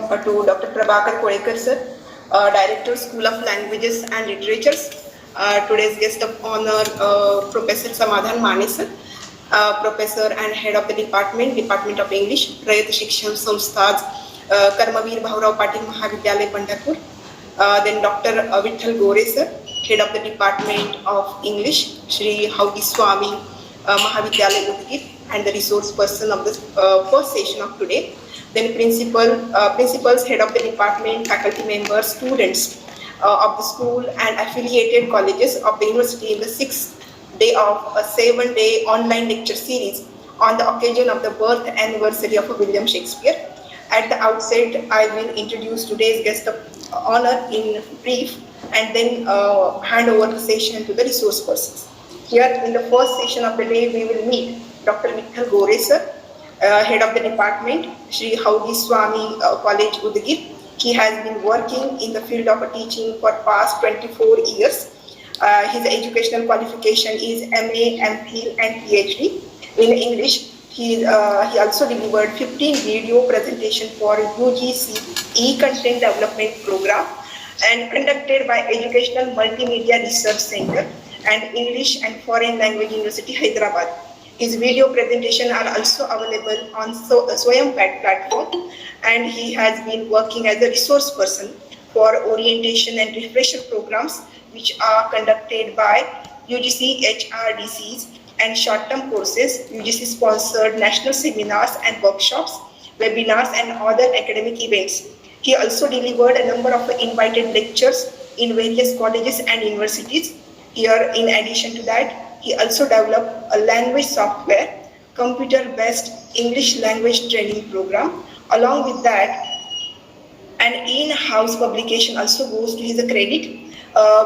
to Dr. Prabhakar Kolekar sir, Director, School of Languages and Literatures. Today's guest of honor, Professor Samadhan Mane sir, Professor and Head of the Department of English, Prayat Shikshan Samstha's Karmavir Bhaurao Patil Mahavidyalay Pandharpur. Then Dr. Vitthal Gore sir, Head of the Department of English, Shri Haugi Swami Mahavidyalay Udgir, and the resource person of the first session of today. Then principals, head of the department, faculty members, students of the school and affiliated colleges of the university in the 6th day of a 7-day online lecture series on the occasion of the birth anniversary of William Shakespeare. At the outset, I will introduce today's guest of honor in brief and then hand over the session to the resource persons. Here in the first session of the day, we will meet Dr. Vitthal Gore sir, Head of the Department, Shri Haugi Swami College, Udgir. He has been working in the field of teaching for past 24 years. His educational qualification is MA, MPhil and PhD. In English, he also delivered 15 video presentation for UGC E-Content Development Program and conducted by Educational Multimedia Research Center and English and Foreign Language University, Hyderabad. His video presentation are also available on Swayam platform, and he has been working as a resource person for orientation and refresher programs which are conducted by UGC HRDCs and short-term courses, UGC sponsored national seminars and workshops, webinars and other academic events. He also delivered a number of invited lectures in various colleges and universities. Here, in addition to that, he also developed a language software, computer-based English language training program. Along with that, an in-house publication also goes to his credit,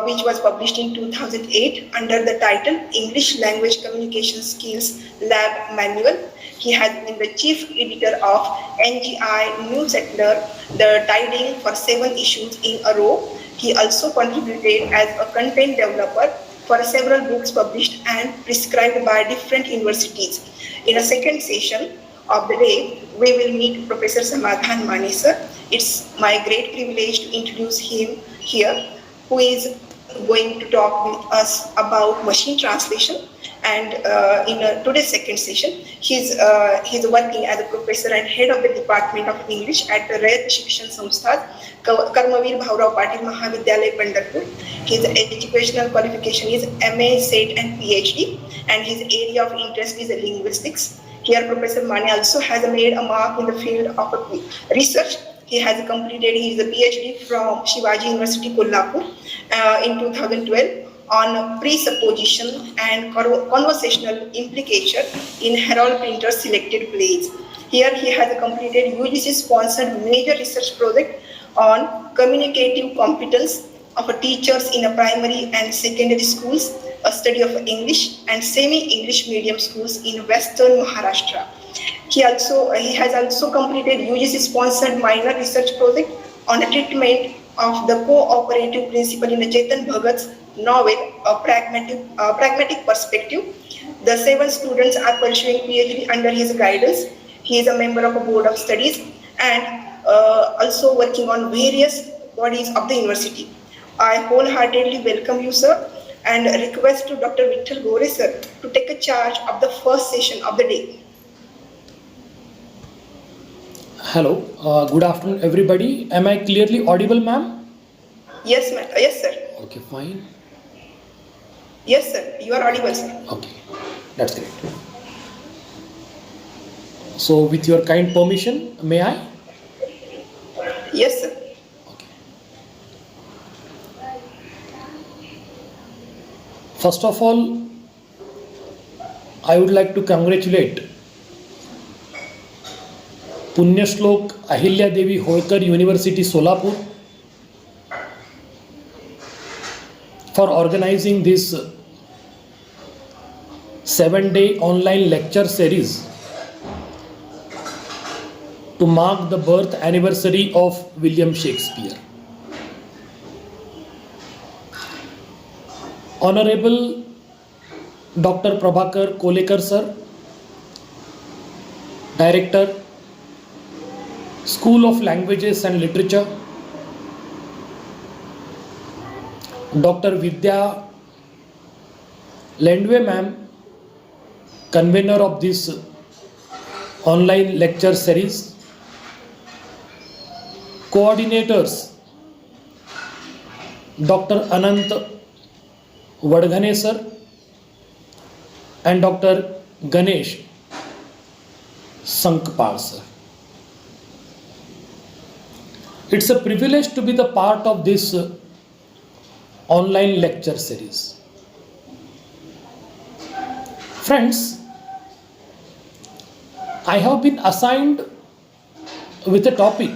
which was published in 2008 under the title English Language Communication Skills Lab Manual. He has been the chief editor of NGI Newsletter, the tiding for 7 issues in a row. He also contributed as a content developer for several books published and prescribed by different universities. In a second session of the day, we will meet Professor Samadhan Mane sir. It's my great privilege to introduce him here, who is going to talk with us about machine translation. And in today's second session, he's working as a professor and head of the Department of English at the Prayat Shikshan Samstha's Karmavir Bhaurao Patil Mahavidyalay Pandharpur. His educational qualification is MA, SET and PhD, and his area of interest is linguistics. Here, Professor Mane also has made a mark in the field of research. He has completed his PhD from Shivaji University, Solapur in 2012 on presupposition and conversational implication in Herald Printer selected plays. Here he has completed UGC-sponsored major research project on communicative competence of teachers in a primary and secondary schools, a study of English and semi-English medium schools in Western Maharashtra. He has also completed UGC-sponsored minor research project on the treatment of the cooperative principle in Chetan Bhagat's novel, A Pragmatic Perspective. The 7 students are pursuing PhD under his guidance. He is a member of a board of studies and also working on various bodies of the university. I wholeheartedly welcome you, sir, and request to Dr. Vitthal Gore sir to take a charge of the first session of the day. Hello, good afternoon everybody. Am I clearly audible, ma'am? Yes, ma'am. Yes, sir. Okay, fine. Yes, sir. You are audible, sir. Okay, that's great. So, with your kind permission, may I? Yes, sir. Okay. First of all, I would like to congratulate Punyashlok Ahilyadevi Holkar University Solapur for organizing this 7-day online lecture series to mark the birth anniversary of William Shakespeare. Honorable Dr. Prabhakar Kolekar sir, Director, School of Languages and Literature, Dr. Vidya Lendwe ma'am, convener of this online lecture series, coordinators Dr. Anant Vadghane sir and Dr. Ganesh Sankpal sir. It's a privilege to be the part of this online lecture series. Friends, I have been assigned with a topic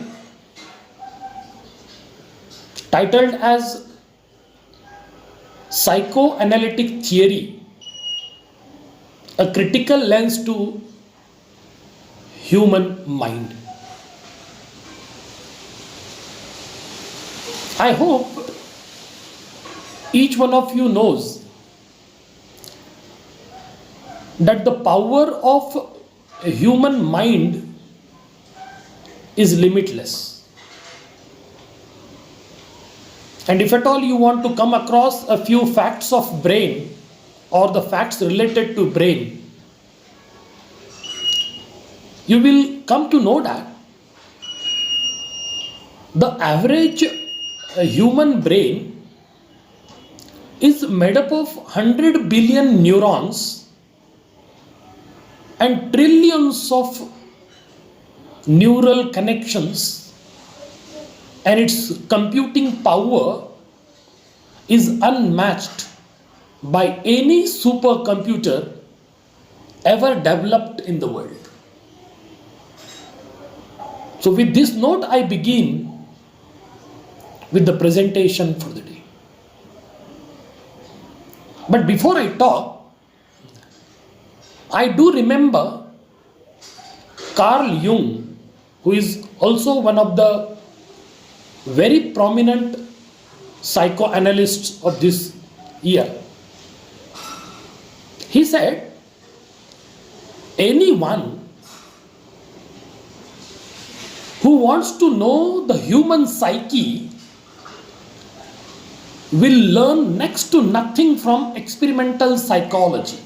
titled as Psychoanalytic Theory, a critical lens to human mind. I hope each one of you knows that the power of a human mind is limitless. And if at all you want to come across a few facts of brain or the facts related to brain, you will come to know that the average human brain is made up of 100 billion neurons and trillions of neural connections, and its computing power is unmatched by any supercomputer ever developed in the world. So with this note, I begin with the presentation for the day. But before I talk, I do remember Carl Jung, who is also one of the very prominent psychoanalysts of this year. He said, anyone who wants to know the human psyche will learn next to nothing from experimental psychology.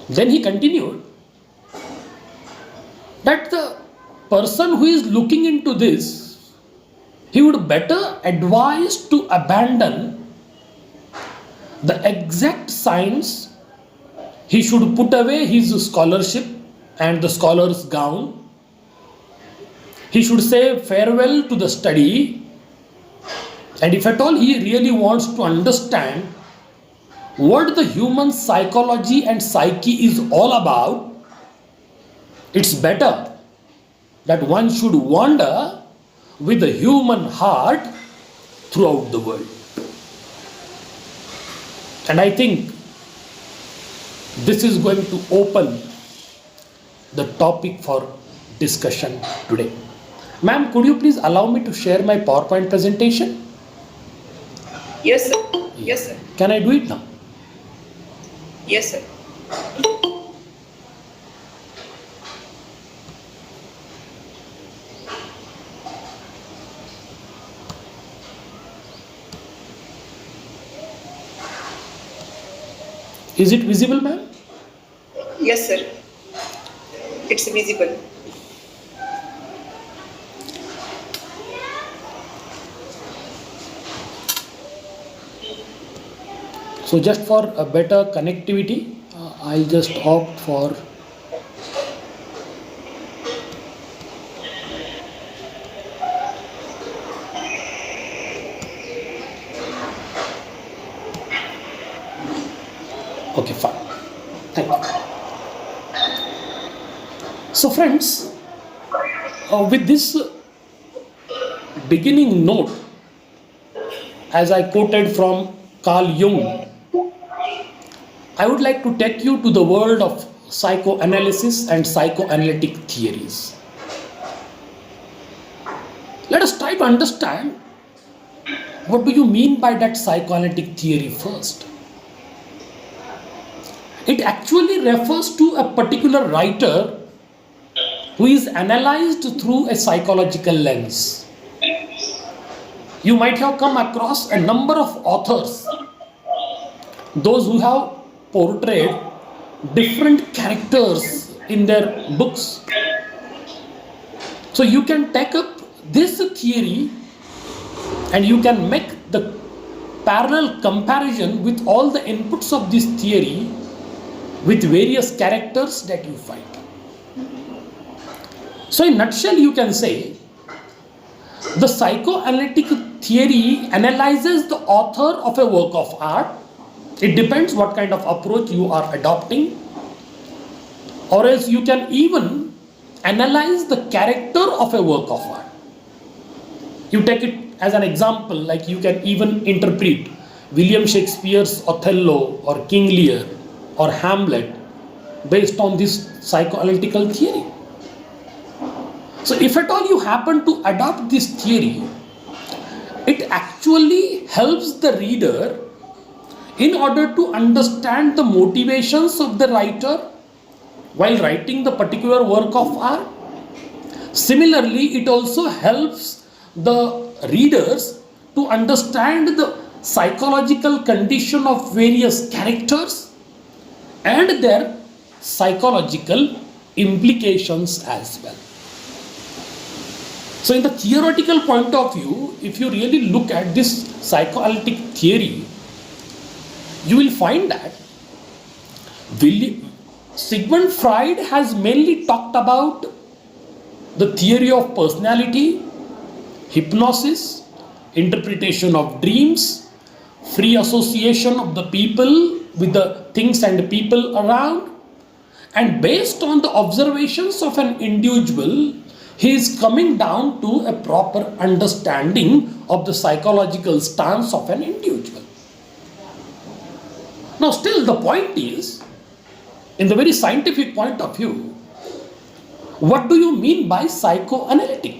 Then he continued that the person who is looking into this, he would better advise to abandon the exact science. He should put away his scholarship and the scholar's gown. He should say farewell to the study. And if at all he really wants to understand what the human psychology and psyche is all about, it's better that one should wander with the human heart throughout the world. And I think this is going to open the topic for discussion today. Ma'am, could you please allow me to share my PowerPoint presentation? Yes, sir. Yes, sir. Can I do it now? Yes, sir. Is it visible, ma'am? Yes, sir. It's visible. So just for a better connectivity, I'll just opt for okay, fine. Thank you. So friends, with this beginning note, as I quoted from Carl Jung, I would like to take you to the world of psychoanalysis and psychoanalytic theories. Let us try to understand what do you mean by that psychoanalytic theory first. It actually refers to a particular writer who is analyzed through a psychological lens. You might have come across a number of authors, those who have portrayed different characters in their books. So you can take up this theory and you can make the parallel comparison with all the inputs of this theory with various characters that you find. So in a nutshell, you can say the psychoanalytic theory analyzes the author of a work of art. It depends what kind of approach you are adopting. Or else you can even analyze the character of a work of art. You take it as an example, like you can even interpret William Shakespeare's Othello or King Lear or Hamlet based on this psychoanalytical theory. So if at all you happen to adopt this theory, it actually helps the reader in order to understand the motivations of the writer while writing the particular work of art. Similarly, it also helps the readers to understand the psychological condition of various characters and their psychological implications as well. So in the theoretical point of view, if you really look at this psychoanalytic theory, you will find that Sigmund Freud has mainly talked about the theory of personality, hypnosis, interpretation of dreams, free association of the people with the things and people around, and based on the observations of an individual, he is coming down to a proper understanding of the psychological stance of an individual. Now still the point is, in the very scientific point of view, what do you mean by psychoanalytic?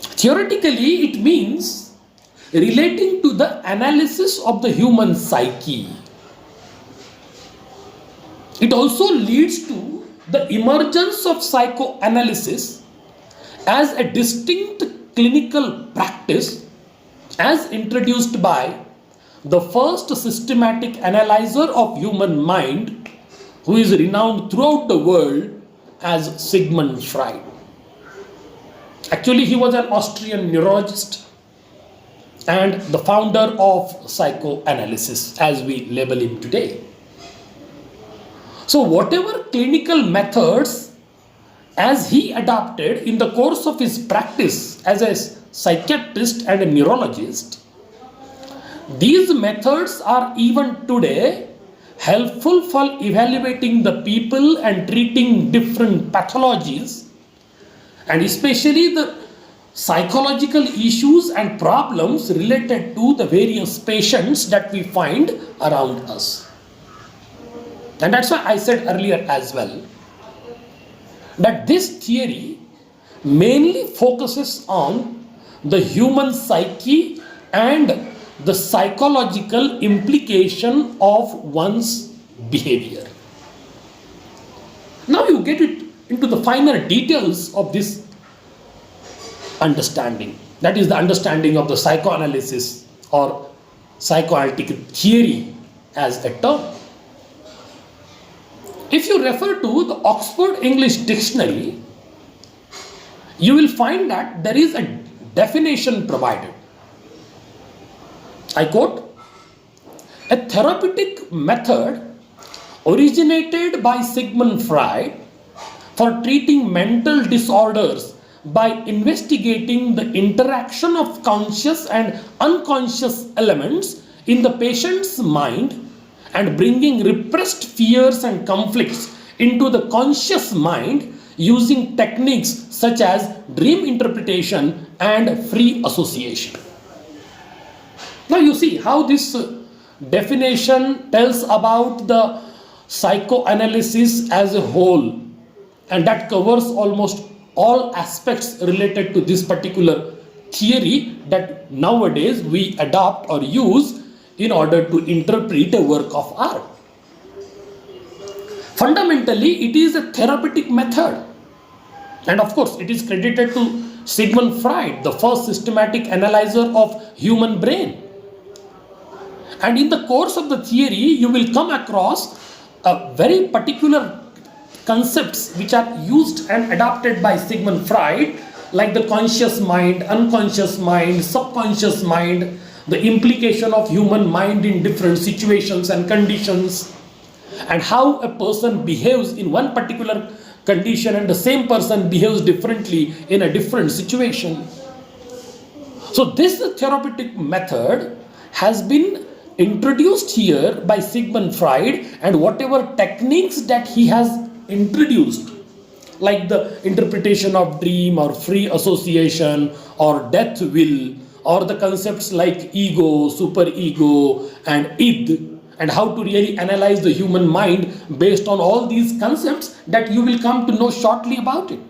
Theoretically, it means relating to the analysis of the human psyche. It also leads to the emergence of psychoanalysis as a distinct clinical practice as introduced by the first systematic analyzer of human mind, who is renowned throughout the world as Sigmund Freud. Actually, he was an Austrian neurologist and the founder of psychoanalysis as we label him today. So whatever clinical methods as he adopted in the course of his practice as a psychiatrist and a neurologist, these methods are even today helpful for evaluating the people and treating different pathologies, and especially the psychological issues and problems related to the various patients that we find around us. And that's why I said earlier as well that this theory mainly focuses on the human psyche and the psychological implication of one's behavior. Now you get it into the finer details of this understanding. That is the understanding of the psychoanalysis or psychoanalytic theory as a term. If you refer to the Oxford English Dictionary, you will find that there is a definition provided. I quote, "A therapeutic method originated by Sigmund Freud for treating mental disorders by investigating the interaction of conscious and unconscious elements in the patient's mind and bringing repressed fears and conflicts into the conscious mind using techniques such as dream interpretation and free association." Now you see how this definition tells about the psychoanalysis as a whole, and that covers almost all aspects related to this particular theory that nowadays we adopt or use in order to interpret a work of art. Fundamentally, it is a therapeutic method. And of course, it is credited to Sigmund Freud, the first systematic analyzer of human brain. And in the course of the theory, you will come across a very particular concepts which are used and adopted by Sigmund Freud, like the conscious mind, unconscious mind, subconscious mind, the implication of human mind in different situations and conditions, and how a person behaves in one particular condition and the same person behaves differently in a different situation. So this therapeutic method has been introduced here by Sigmund Freud, and whatever techniques that he has introduced, like the interpretation of dream or free association or death will, or the concepts like ego, superego and id, and how to really analyze the human mind based on all these concepts that you will come to know shortly about it.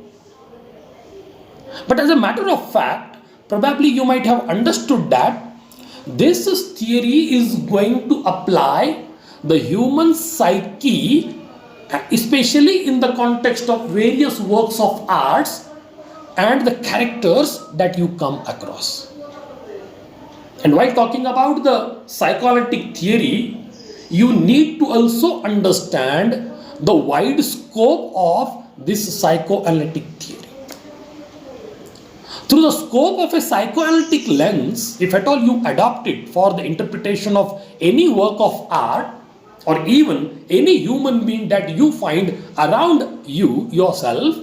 But as a matter of fact, probably you might have understood that this theory is going to apply the human psyche, especially in the context of various works of arts and the characters that you come across. And while talking about the psychoanalytic theory, you need to also understand the wide scope of this psychoanalytic theory. Through the scope of a psychoanalytic lens, if at all you adopt it for the interpretation of any work of art or even any human being that you find around you yourself,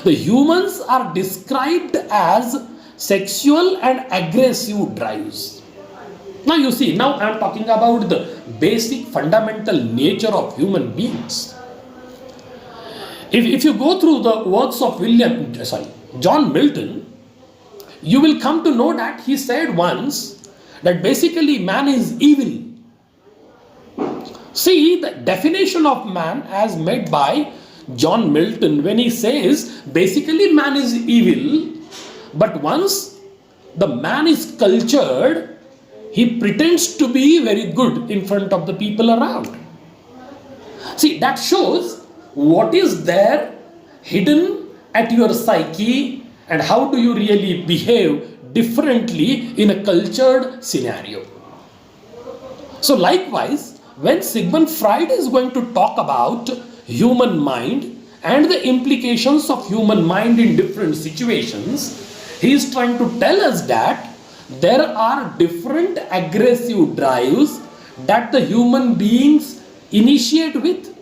the humans are described as sexual and aggressive drives. Now you see, now I am talking about the basic fundamental nature of human beings. If you go through the works of John Milton, you will come to know that he said once that basically man is evil. See, the definition of man as made by John Milton, when he says basically man is evil, but once the man is cultured, he pretends to be very good in front of the people around. See, that shows what is there hidden at your psyche and how do you really behave differently in a cultured scenario. So likewise, when Sigmund Freud is going to talk about human mind and the implications of human mind in different situations, he is trying to tell us that there are different aggressive drives that the human beings initiate with,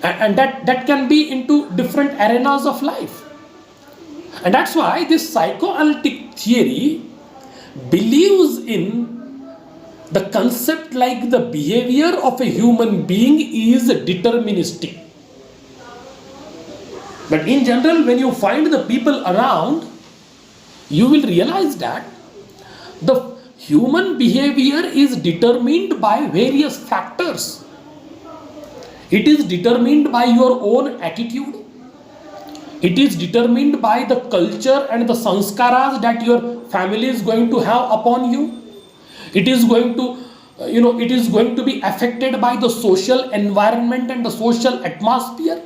and that can be into different arenas of life. And that's why this psychoanalytic theory believes in the concept like the behavior of a human being is deterministic. But in general, when you find the people around, you will realize that the human behavior is determined by various factors. It is determined by your own attitude. It is determined by the culture and the sanskaras that your family is going to have upon you. It is going to, it is going to be affected by the social environment and the social atmosphere.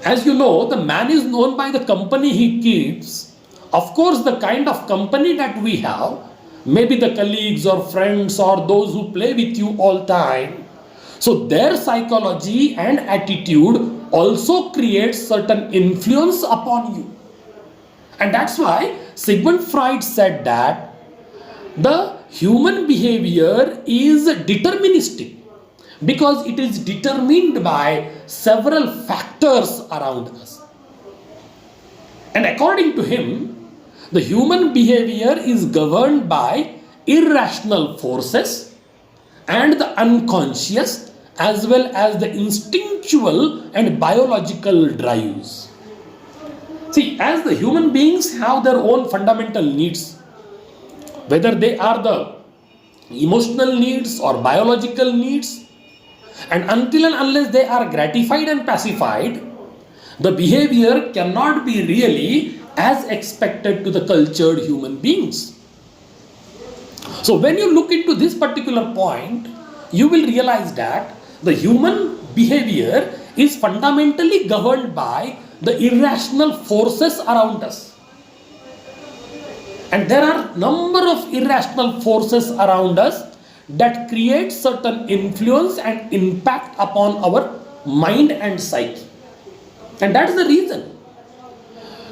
As you know, the man is known by the company he keeps. Of course, the kind of company that we have, maybe the colleagues or friends or those who play with you all time. So their psychology and attitude also creates certain influence upon you. And that's why Sigmund Freud said that the human behavior is deterministic because it is determined by several factors around us. And according to him, the human behavior is governed by irrational forces and the unconscious as well as the instinctual and biological drives. See, as the human beings have their own fundamental needs, whether they are the emotional needs or biological needs, and until and unless they are gratified and pacified, the behavior cannot be really as expected to the cultured human beings. So when you look into this particular point, you will realize that the human behavior is fundamentally governed by the irrational forces around us. And there are number of irrational forces around us that create certain influence and impact upon our mind and psyche. And that is the reason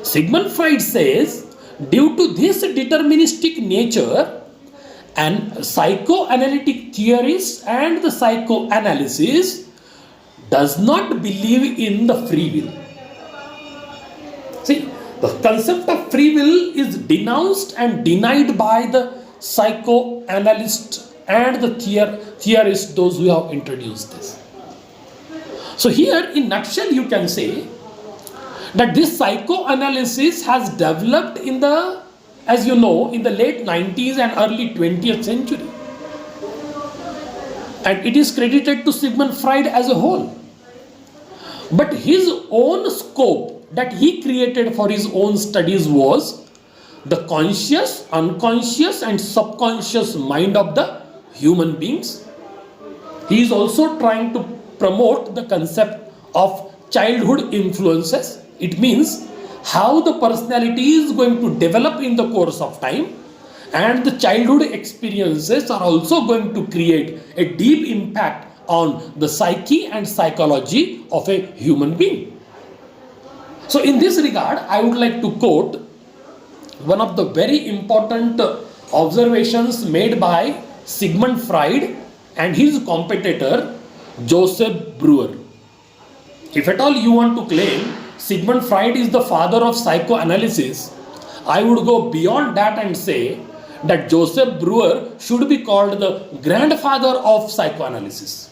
Sigmund Freud says, due to this deterministic nature, and psychoanalytic theorists and the psychoanalysis does not believe in the free will. See, the concept of free will is denounced and denied by the psychoanalysts and the theorists, those who have introduced this. So here, in nutshell, you can say that this psychoanalysis has developed in the, as you know, in the late 90s and early 20th century. And it is credited to Sigmund Freud as a whole. But his own scope that he created for his own studies was the conscious, unconscious and subconscious mind of the human beings. He is also trying to promote the concept of childhood influences. It means how the personality is going to develop in the course of time, and the childhood experiences are also going to create a deep impact on the psyche and psychology of a human being. So in this regard, I would like to quote one of the very important observations made by Sigmund Freud and his competitor Joseph Breuer. If at all you want to claim Sigmund Freud is the father of psychoanalysis, I would go beyond that and say that Joseph Breuer should be called the grandfather of psychoanalysis.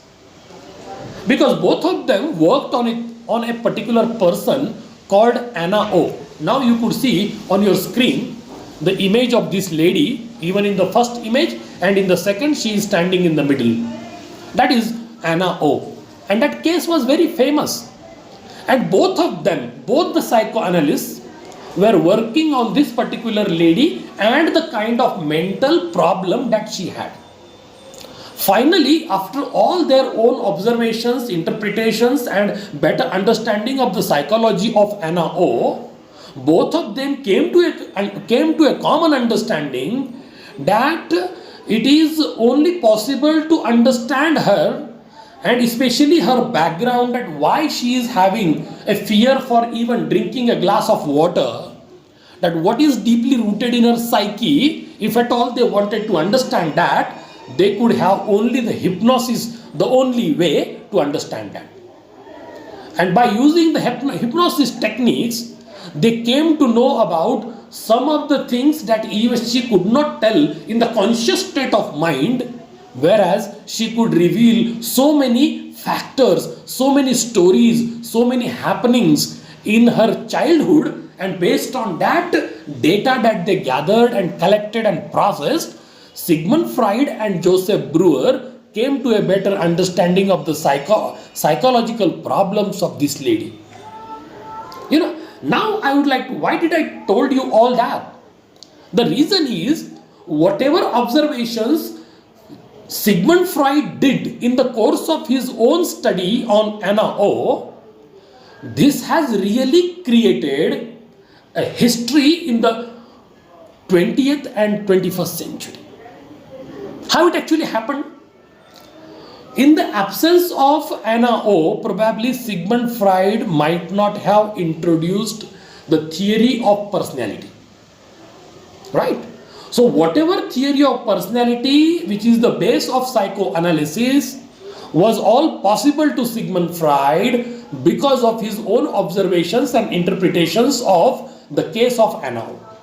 Because both of them worked on a particular person called Anna O. Now you could see on your screen the image of this lady, even in the first image, and in the second she is standing in the middle. That is Anna O. And that case was very famous. And both of them, both the psychoanalysts, were working on this particular lady and the kind of mental problem that she had. Finally, after all their own observations, interpretations and better understanding of the psychology of Anna O, both of them came to a common understanding that it is only possible to understand her, and especially her background, and why she is having a fear for even drinking a glass of water, that what is deeply rooted in her psyche. If at all they wanted to understand that, they could have only the hypnosis, the only way to understand that. And by using the hypnosis techniques, they came to know about some of the things that even she could not tell in the conscious state of mind, whereas she could reveal so many factors, so many stories, so many happenings in her childhood, and based on that data that they gathered and collected and processed, Sigmund Freud and Joseph Breuer came to a better understanding of the psychological problems of this lady. Now I would like to, why did I told you all that? The reason is, whatever observations Sigmund Freud did in the course of his own study on Anna O, this has really created a history in the 20th and 21st century. How it actually happened? In the absence of Anna O, probably Sigmund Freud might not have introduced the theory of personality. Right? So whatever theory of personality, which is the base of psychoanalysis, was all possible to Sigmund Freud because of his own observations and interpretations of the case of Anna O.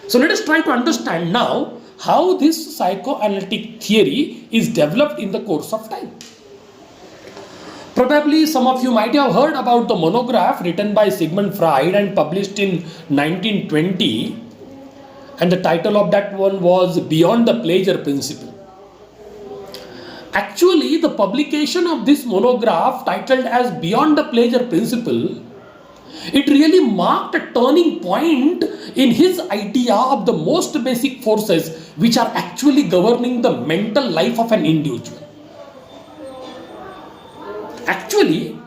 So let us try to understand now how this psychoanalytic theory is developed in the course of time. Probably some of you might have heard about the monograph written by Sigmund Freud and published in 1920, and the title of that one was Beyond the Pleasure Principle. Actually, the publication of this monograph, titled as Beyond the Pleasure Principle, it really marked a turning point in his idea of the most basic forces which are actually governing the mental life of an individual. Actually,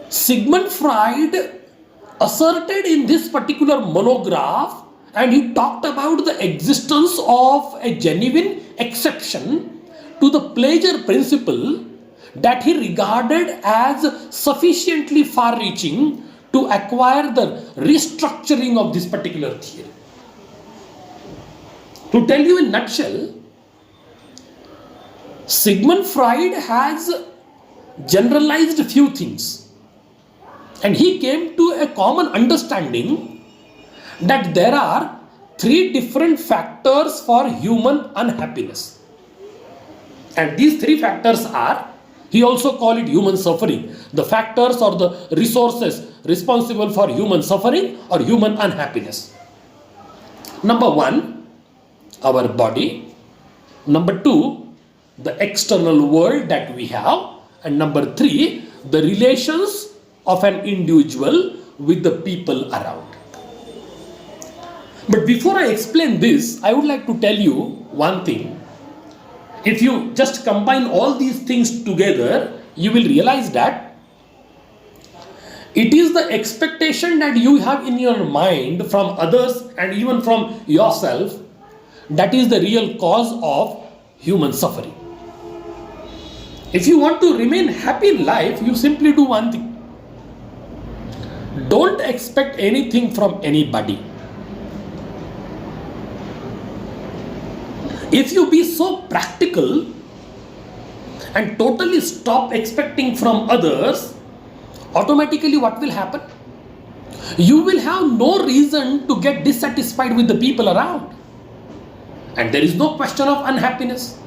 Sigmund Freud asserted in this particular monograph, and he talked about the existence of a genuine exception to the pleasure principle that he regarded as sufficiently far reaching to acquire the restructuring of this particular theory. To tell you in a nutshell, Sigmund Freud has generalized a few things, and he came to a common understanding that there are three different factors for human unhappiness. And these three factors are, he also called it human suffering, the factors or the resources responsible for human suffering or human unhappiness. Number one, our body. Number two, the external world that we have. And number three, the relations of an individual with the people around. But before I explain this, I would like to tell you one thing. If you just combine all these things together, you will realize that it is the expectation that you have in your mind from others and even from yourself that is the real cause of human suffering. If you want to remain happy in life, you simply do one thing. Don't expect anything from anybody. If you be so practical and totally stop expecting from others, automatically what will happen? You will have no reason to get dissatisfied with the people around. And there is no question of unhappiness.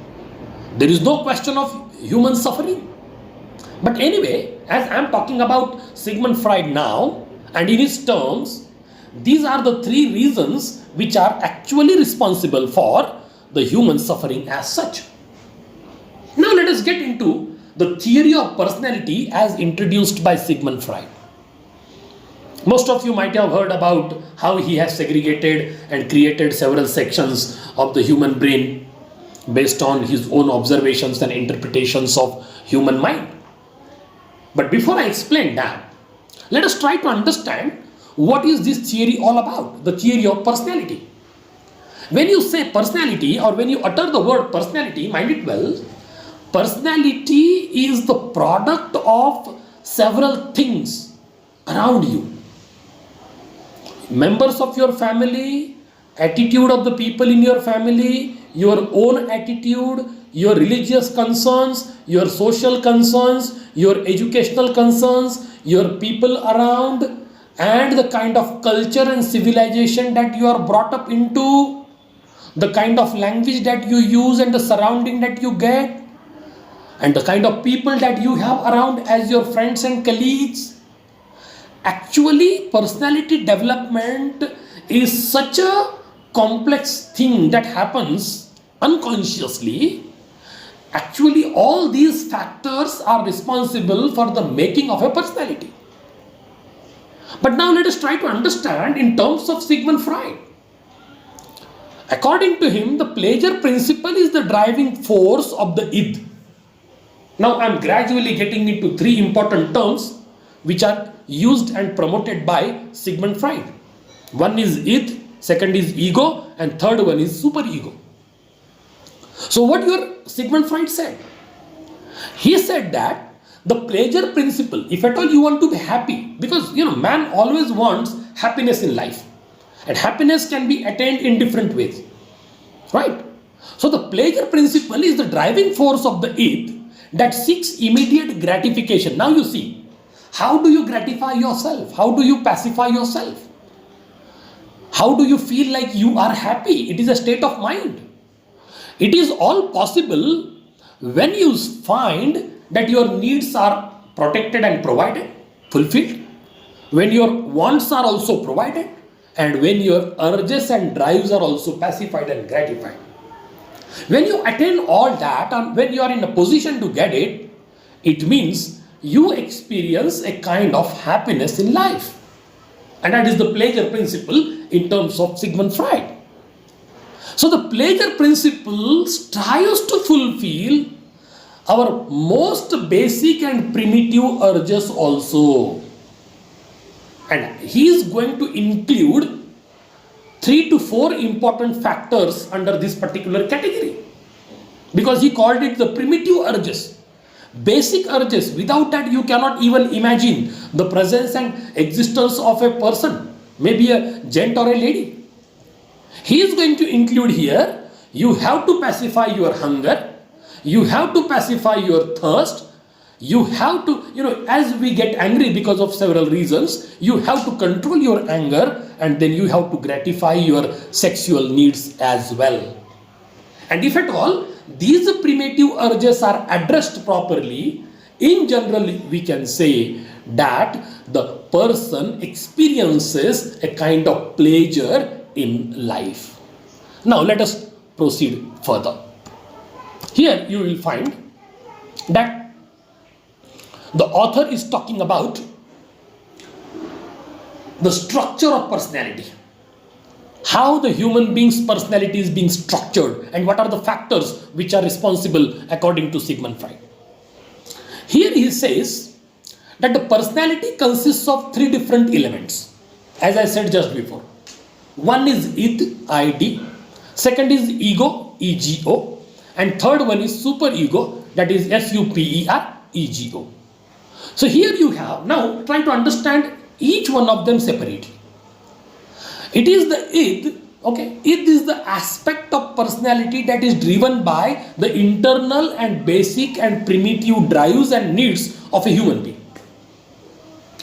There is no question of human suffering. But anyway, as I am talking about Sigmund Freud now, and in his terms, these are the three reasons which are actually responsible for the human suffering as such. Now let us get into the theory of personality as introduced by Sigmund Freud. Most of you might have heard about how he has segregated and created several sections of the human brain based on his own observations and interpretations of human mind. But before I explain that, let us try to understand what is this theory all about, the theory of personality. When you say personality or when you utter the word personality, mind it well, personality is the product of several things around you. Members of your family, attitude of the people in your family, your own attitude, your religious concerns, your social concerns, your educational concerns, your people around, and the kind of culture and civilization that you are brought up into, the kind of language that you use and the surrounding that you get, and the kind of people that you have around as your friends and colleagues. Actually, personality development is such a complex thing that happens unconsciously. Actually, all these factors are responsible for the making of a personality. But now let us try to understand in terms of Sigmund Freud. According to him, the pleasure principle is the driving force of the id. Now I am gradually getting into three important terms which are used and promoted by Sigmund Freud. One is id, second is ego, and third one is superego. So what your Sigmund Freud said? He said that the pleasure principle, if at all you want to be happy, because man always wants happiness in life, and happiness can be attained in different ways, right? So the pleasure principle is the driving force of the id that seeks immediate gratification. Now you see, how do you gratify yourself? How do you pacify yourself? How do you feel like you are happy? It is a state of mind. It is all possible when you find that your needs are protected and provided, fulfilled, when your wants are also provided, and when your urges and drives are also pacified and gratified. When you attain all that and when you are in a position to get it, it means you experience a kind of happiness in life. And that is the pleasure principle in terms of Sigmund Freud. So the pleasure principle strives to fulfill our most basic and primitive urges also. And he is going to include 3 to 4 important factors under this particular category, because he called it the primitive urges, basic urges. Without that you cannot even imagine the presence and existence of a person, maybe a gent or a lady. He is going to include here, you have to pacify your hunger, you have to pacify your thirst, you have to, as we get angry because of several reasons, you have to control your anger, and then you have to gratify your sexual needs as well. And if at all these primitive urges are addressed properly, in general we can say that the person experiences a kind of pleasure in life. Now let us proceed further. Here you will find that the author is talking about the structure of personality, how the human being's personality is being structured, and what are the factors which are responsible according to Sigmund Freud. Here he says that the personality consists of 3 different elements, as I said just before. One is id, second is ego, ego, and third one is superego, that is superego. So here you have, now try to understand each one of them separately. It is the id, okay, id is the aspect of personality that is driven by the internal and basic and primitive drives and needs of a human being.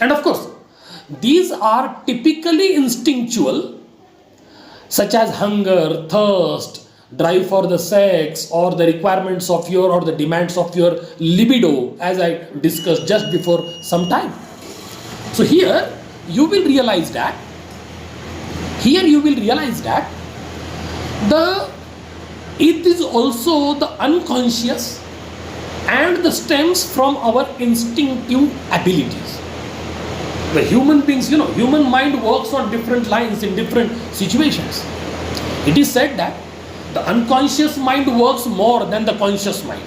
And of course, these are typically instinctual, such as hunger, thirst, drive for the sex, or the requirements of your, or the demands of your libido, as I discussed just before some time. So here you will realize that the it is also the unconscious and the stems from our instinctive abilities. The human beings, human mind works on different lines in different situations. It is said that the unconscious mind works more than the conscious mind.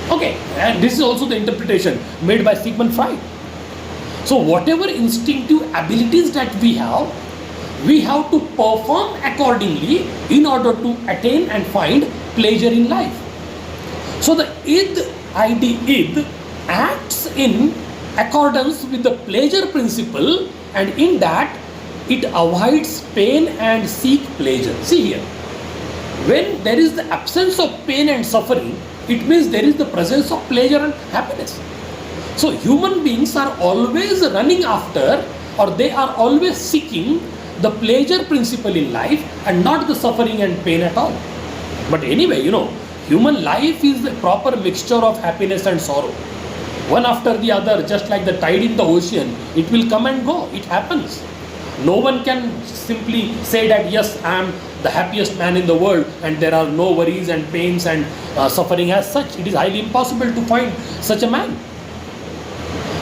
Okay, and this is also the interpretation made by Sigmund Freud. So whatever instinctive abilities that we have to perform accordingly in order to attain and find pleasure in life. So the id acts in accordance with the pleasure principle, and in that it avoids pain and seek pleasure. See here, when there is the absence of pain and suffering, it means there is the presence of pleasure and happiness. So human beings are always running after, or they are always seeking the pleasure principle in life and not the suffering and pain at all. But anyway, human life is a proper mixture of happiness and sorrow. One after the other, just like the tide in the ocean, it will come and go. It happens. No one can simply say that yes, I am the happiest man in the world and there are no worries and pains and suffering as such. It is highly impossible to find such a man.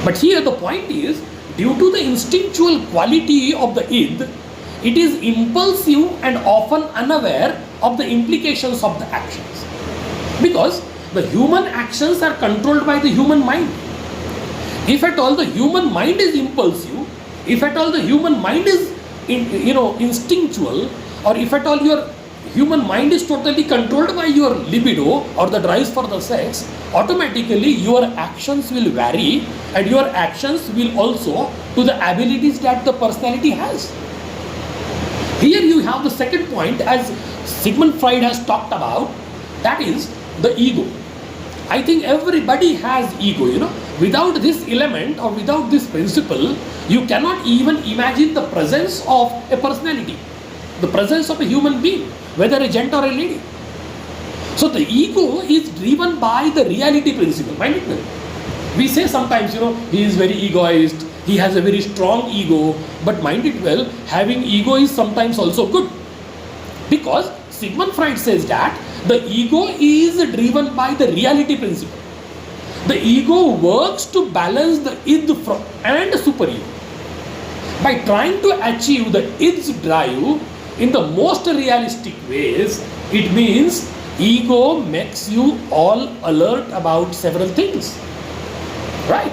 But here the point is, due to the instinctual quality of the id, it is impulsive and often unaware of the implications of the actions. Because the human actions are controlled by the human mind. If at all the human mind is impulsive, if at all the human mind is instinctual, or if at all your human mind is totally controlled by your libido or the drives for the sex, automatically your actions will vary, and your actions will also to the abilities that the personality has. Here you have the second point, as Sigmund Freud has talked about, that is the ego. I think everybody has ego, Without this element or without this principle, you cannot even imagine the presence of a personality, the presence of a human being, whether a gent or a lady. So the ego is driven by the reality principle. Mind it well. We say sometimes, he is very egoist, he has a very strong ego, but mind it well, having ego is sometimes also good. Because Sigmund Freud says that the ego is driven by the reality principle. The ego works to balance the id and superego. By trying to achieve the id's drive in the most realistic ways, it means Ego makes you all alert about several things, right?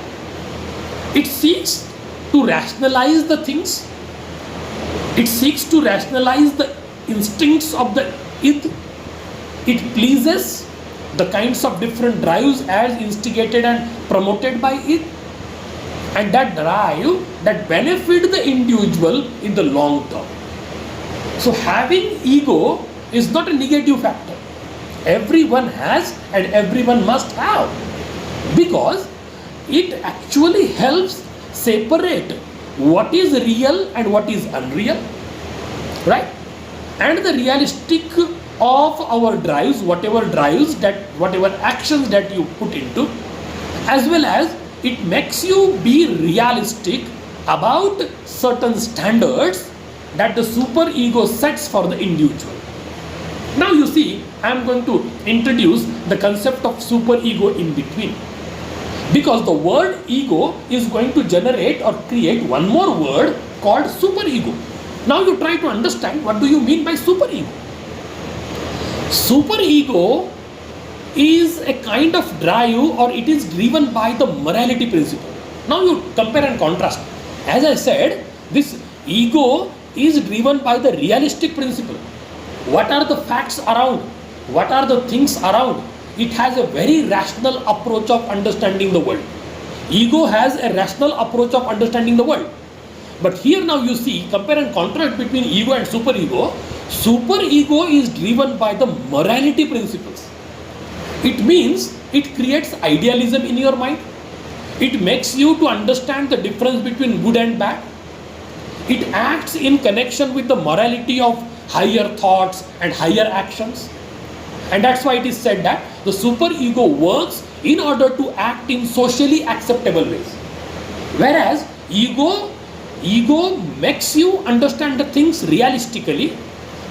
It seeks to rationalize the things. It seeks to rationalize the instincts of the id. It pleases the kinds of different drives as instigated and promoted by it, and that drive that benefit the individual in the long term. So having ego is not a negative factor. Everyone has and everyone must have, because it actually helps separate what is real and what is unreal, right? And the realistic of our drives, whatever actions that you put into, as well as it makes you be realistic about certain standards that the super ego sets for the individual. Now you see, I am going to introduce the concept of super ego in between, because the word ego is going to generate or create one more word called super ego. Now you try to understand, what do you mean by super ego? Super ego is a kind of drive, or it is driven by the morality principle. Now you compare and contrast. As I said, this ego is driven by the realistic principle. What are the facts around? What are the things around? It has a very rational approach of understanding the world. Ego has a rational approach of understanding the world. But here now you see, compare and contrast between ego and super ego. Super ego is driven by the morality principles. It means it creates idealism in your mind. It makes you to understand the difference between good and bad. It acts in connection with the morality of higher thoughts and higher actions. And that's why it is said that the super ego works in order to act in socially acceptable ways. Whereas ego makes you understand the things realistically,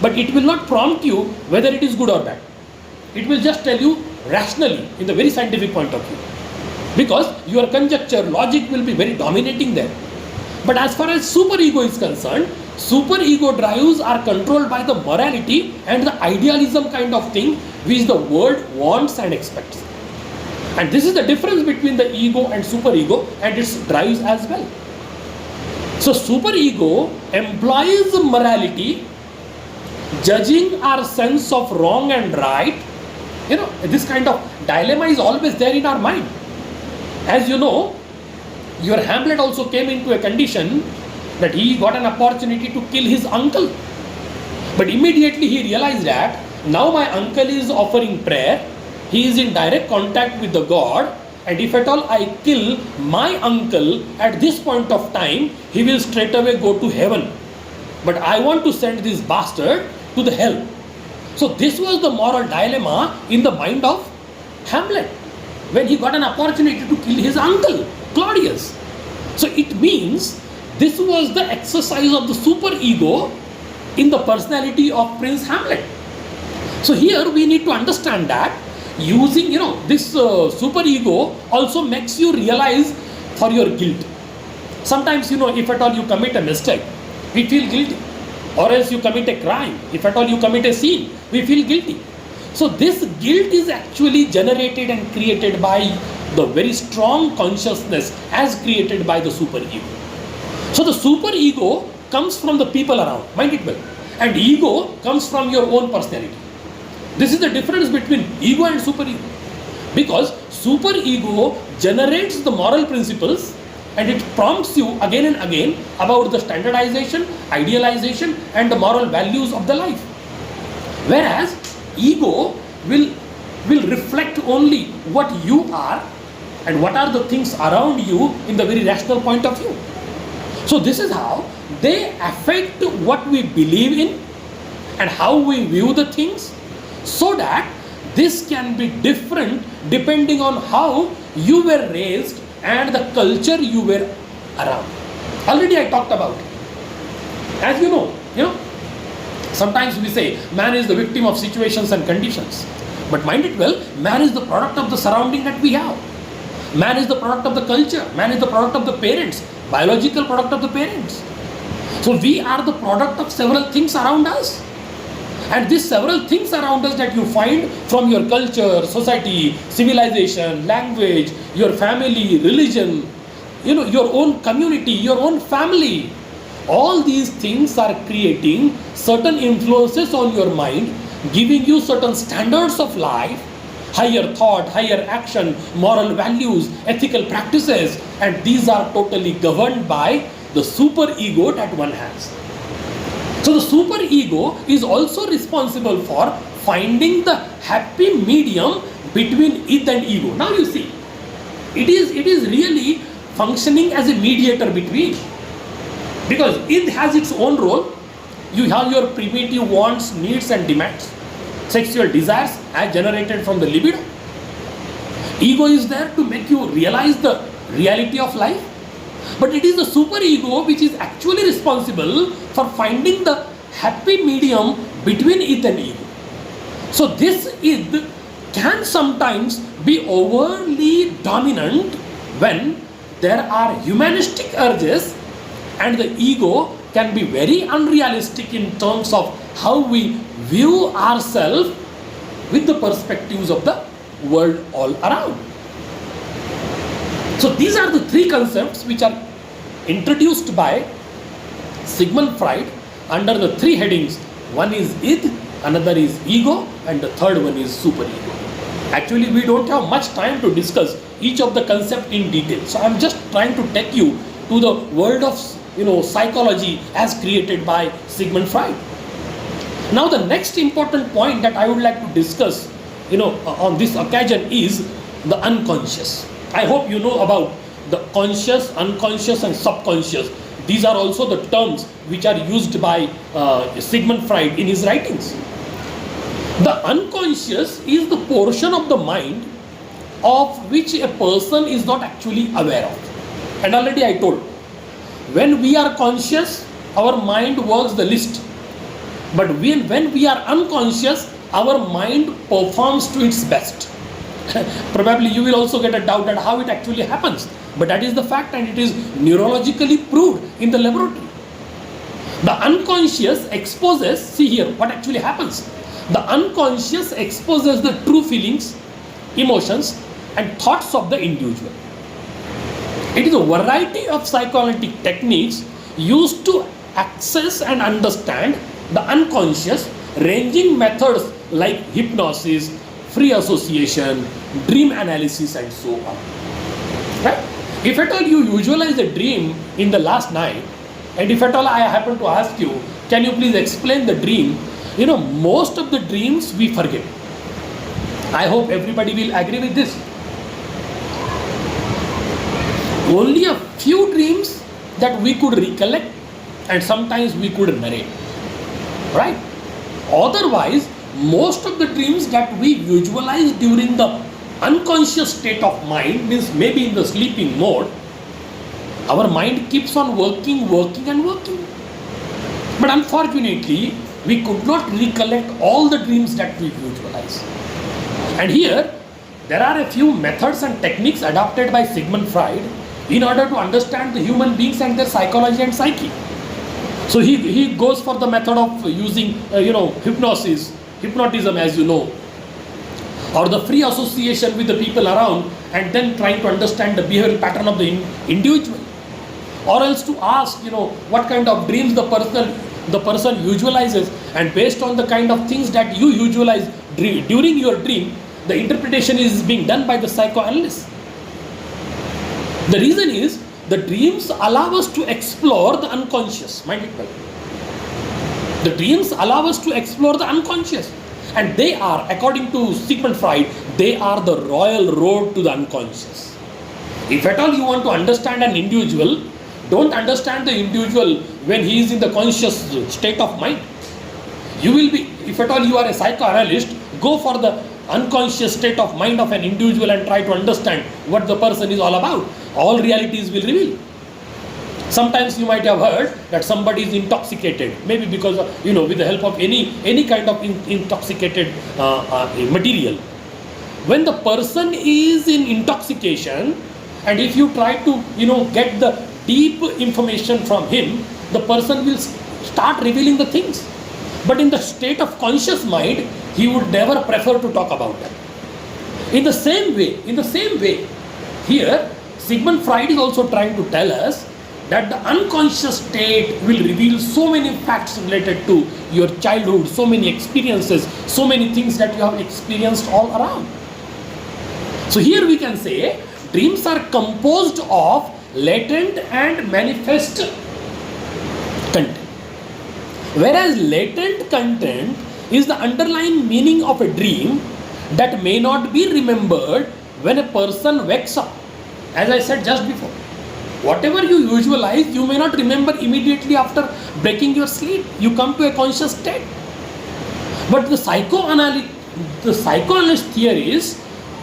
but it will not prompt you whether it is good or bad. It will just tell you rationally, in the very scientific point of view, because your conjecture, logic will be very dominating there. But as far as super ego is concerned, super ego drives are controlled by the morality and the idealism kind of thing which the world wants and expects. And this is the difference between the ego and super ego and its drives as well. So super ego employs morality, judging our sense of wrong and right. This kind of dilemma is always there in our mind. As you know, your Hamlet also came into a condition that he got an opportunity to kill his uncle. But immediately he realized that now my uncle is offering prayer, he is in direct contact with the God, and if at all I kill my uncle at this point of time, he will straight away go to heaven. But I want to send this bastard to the hell. So this was the moral dilemma in the mind of Hamlet when he got an opportunity to kill his uncle, Claudius. So it means this was the exercise of the super ego in the personality of Prince Hamlet. So here we need to understand that using, this super ego also makes you realize for your guilt. Sometimes, if at all you commit a mistake, we feel guilty. Or else you commit a crime. If at all you commit a sin, we feel guilty. So this guilt is actually generated and created by the very strong consciousness as created by the super ego. So the super ego comes from the people around, mind it well. And ego comes from your own personality. This is the difference between ego and super ego. Because super ego generates the moral principles and it prompts you again and again about the standardization, idealization and the moral values of the life. Whereas ego will reflect only what you are and what are the things around you in the very rational point of view. So this is how they affect what we believe in and how we view the things, so that this can be different depending on how you were raised and the culture you were around. Already I talked about it. As you know, sometimes we say man is the victim of situations and conditions. But mind it well, man is the product of the surrounding that we have. Man is the product of the culture. Man is the product of the parents, biological product of the parents. So we are the product of several things around us. And these several things around us that you find from your culture, society, civilization, language, your family, religion, your own community, your own family, all these things are creating certain influences on your mind, giving you certain standards of life, higher thought, higher action, moral values, ethical practices, and these are totally governed by the super ego that one has. So the super ego is also responsible for finding the happy medium between id and ego. Now you see, it is really functioning as a mediator between, because id has its own role. You have your primitive wants, needs and demands, sexual desires as generated from the libido. Ego is there to make you realize the reality of life. But it is the super ego which is actually responsible for finding the happy medium between id and ego. So this id can sometimes be overly dominant when there are humanistic urges, and the ego can be very unrealistic in terms of how we view ourselves with the perspectives of the world all around. So these are the three concepts which are introduced by Sigmund Freud under the three headings. One is id, another is ego, and the third one is superego. Actually, we don't have much time to discuss each of the concept in detail. So I'm just trying to take you to the world of psychology as created by Sigmund Freud. Now the next important point that I would like to discuss on this occasion is the unconscious. I hope you know about the conscious, unconscious and subconscious. These are also the terms which are used by Sigmund Freud in his writings. The unconscious is the portion of the mind of which a person is not actually aware of. And already I told, when we are conscious, our mind works the least. But when we are unconscious, our mind performs to its best. Probably you will also get a doubt at how it actually happens. But that is the fact, and it is neurologically proved in the laboratory. The unconscious exposes, see here what actually happens. The unconscious exposes the true feelings, emotions and thoughts of the individual. It is a variety of psychoanalytic techniques used to access and understand the unconscious, ranging methods like hypnosis, free association, dream analysis and so on. Right? If at all you visualize a dream in the last night, and if at all I happen to ask you, can you please explain the dream? Most of the dreams we forget. I hope everybody will agree with this. Only a few dreams that we could recollect, and sometimes we could narrate. Right? Otherwise, most of the dreams that we visualize during the unconscious state of mind, means maybe in the sleeping mode, our mind keeps on working. But unfortunately, we could not recollect all the dreams that we visualize. And here, there are a few methods and techniques adopted by Sigmund Freud in order to understand the human beings and their psychology and psyche. So he goes for the method of using hypnotism, as you know, or the free association with the people around, and then trying to understand the behavioral pattern of the individual, or else to ask what kind of dreams the person visualizes, and based on the kind of things that you visualize during your dream, the interpretation is being done by the psychoanalyst. The reason is, the dreams allow us to explore the unconscious. Mind it well. The dreams allow us to explore the unconscious. And they are, according to Sigmund Freud, they are the royal road to the unconscious. If at all you want to understand an individual, don't understand the individual when he is in the conscious state of mind. You will be, if at all you are a psychoanalyst, go for the unconscious state of mind of an individual and try to understand what the person is all about. All realities will reveal. Sometimes you might have heard that somebody is intoxicated, maybe because of, with the help of any kind of intoxicated material. When the person is in intoxication, and if you try to get the deep information from him, the person will start revealing the things. But in the state of conscious mind, he would never prefer to talk about that. In the same way, here Sigmund Freud is also trying to tell us that the unconscious state will reveal so many facts related to your childhood, so many experiences, so many things that you have experienced all around. So here we can say dreams are composed of latent and manifest content. Whereas latent content is the underlying meaning of a dream that may not be remembered when a person wakes up. As I said just before, whatever you visualize, you may not remember immediately after breaking your sleep. You come to a conscious state. But the psychoanalyst theories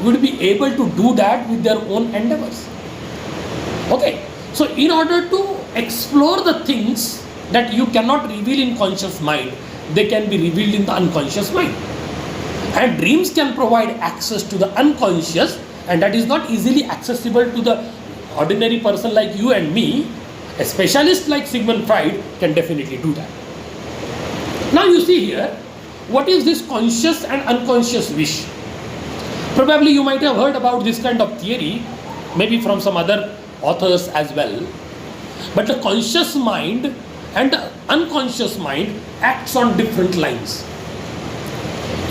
would be able to do that with their own endeavors. Okay, so in order to explore the things that you cannot reveal in conscious mind, they can be revealed in the unconscious mind. And dreams can provide access to the unconscious, and that is not easily accessible to the ordinary person like you and me. A specialist like Sigmund Freud can definitely do that. Now you see here, what is this conscious and unconscious wish? Probably you might have heard about this kind of theory, maybe from some other authors as well. But the conscious mind and the unconscious mind acts on different lines.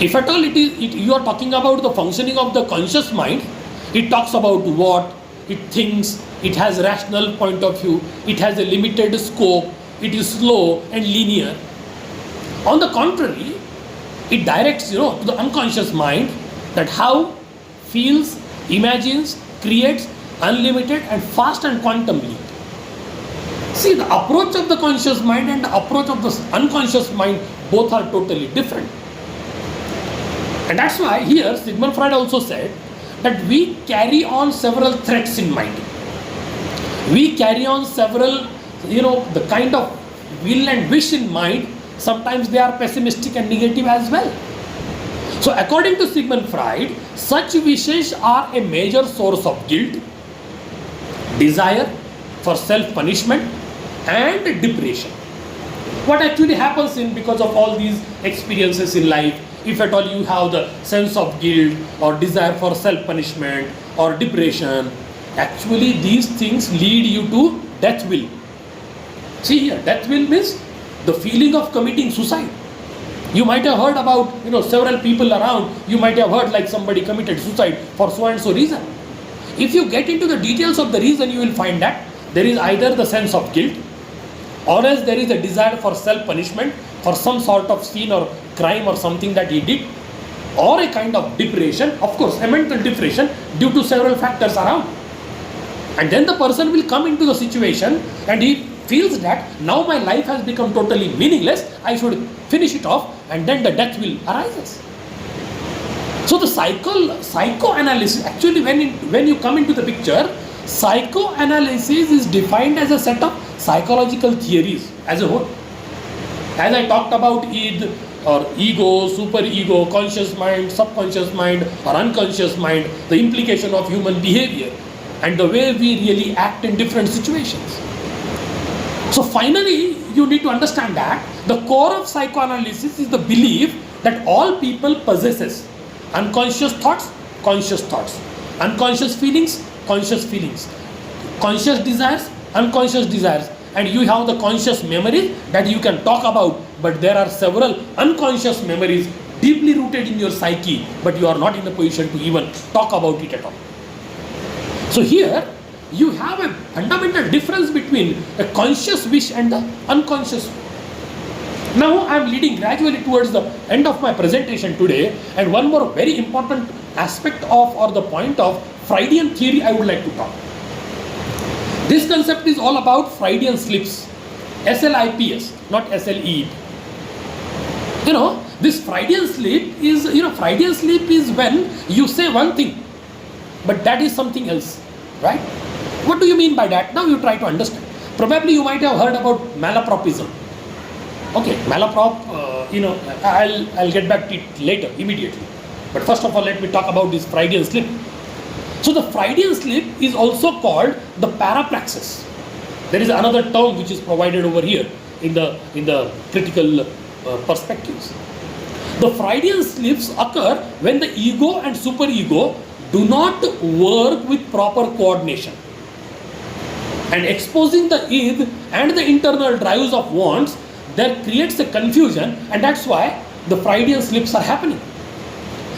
If at all you are talking about the functioning of the conscious mind, it talks about what it thinks, it has rational point of view, it has a limited scope, it is slow and linear. On the contrary, it directs to the unconscious mind that how feels, imagines, creates unlimited and fast and quantum leap. See, the approach of the conscious mind and the approach of the unconscious mind both are totally different. And that's why here Sigmund Freud also said that we carry on several threats in mind. We carry on several, the kind of will and wish in mind. Sometimes they are pessimistic and negative as well. So according to Sigmund Freud, such wishes are a major source of guilt, desire for self-punishment and depression. What actually happens because of all these experiences in life, if at all you have the sense of guilt or desire for self-punishment or depression, actually these things lead you to death will. See here, death will means the feeling of committing suicide. You might have heard about, several people around, you might have heard like somebody committed suicide for so and so reason. If you get into the details of the reason, you will find that there is either the sense of guilt, or else there is a desire for self-punishment for some sort of sin or crime or something that he did, or a kind of depression, of course a mental depression due to several factors around. And then the person will come into the situation and he feels that now my life has become totally meaningless, I should finish it off, and then the death will arise. So the psychoanalysis, actually when you come into the picture, psychoanalysis is defined as a set of psychological theories as a whole. As I talked about id or ego, superego, conscious mind, subconscious mind or unconscious mind, the implication of human behavior and the way we really act in different situations. So finally, you need to understand that the core of psychoanalysis is the belief that all people possesses unconscious thoughts, conscious thoughts, unconscious feelings, conscious feelings, conscious desires, unconscious desires, and you have the conscious memories that you can talk about, but there are several unconscious memories deeply rooted in your psyche, but you are not in a position to even talk about it at all. So here you have a fundamental difference between a conscious wish and the unconscious. Now I am leading gradually towards the end of my presentation today, and one more very important aspect of or the point of Freudian theory I would like to talk. This concept is all about Freudian slips, SLIPS, not SLE. This Freudian slip is when you say one thing, but that is something else, right? What do you mean by that? Now you try to understand. Probably you might have heard about malapropism. Okay, malaprop, I'll get back to it later, immediately. But first of all, let me talk about this Freudian slip. So the Freudian slip is also called the parapraxis. There is another term which is provided over here in the critical perspectives. The Freudian slips occur when the ego and superego do not work with proper coordination. And exposing the id and the internal drives of wants, there creates a confusion, and that's why the Freudian slips are happening.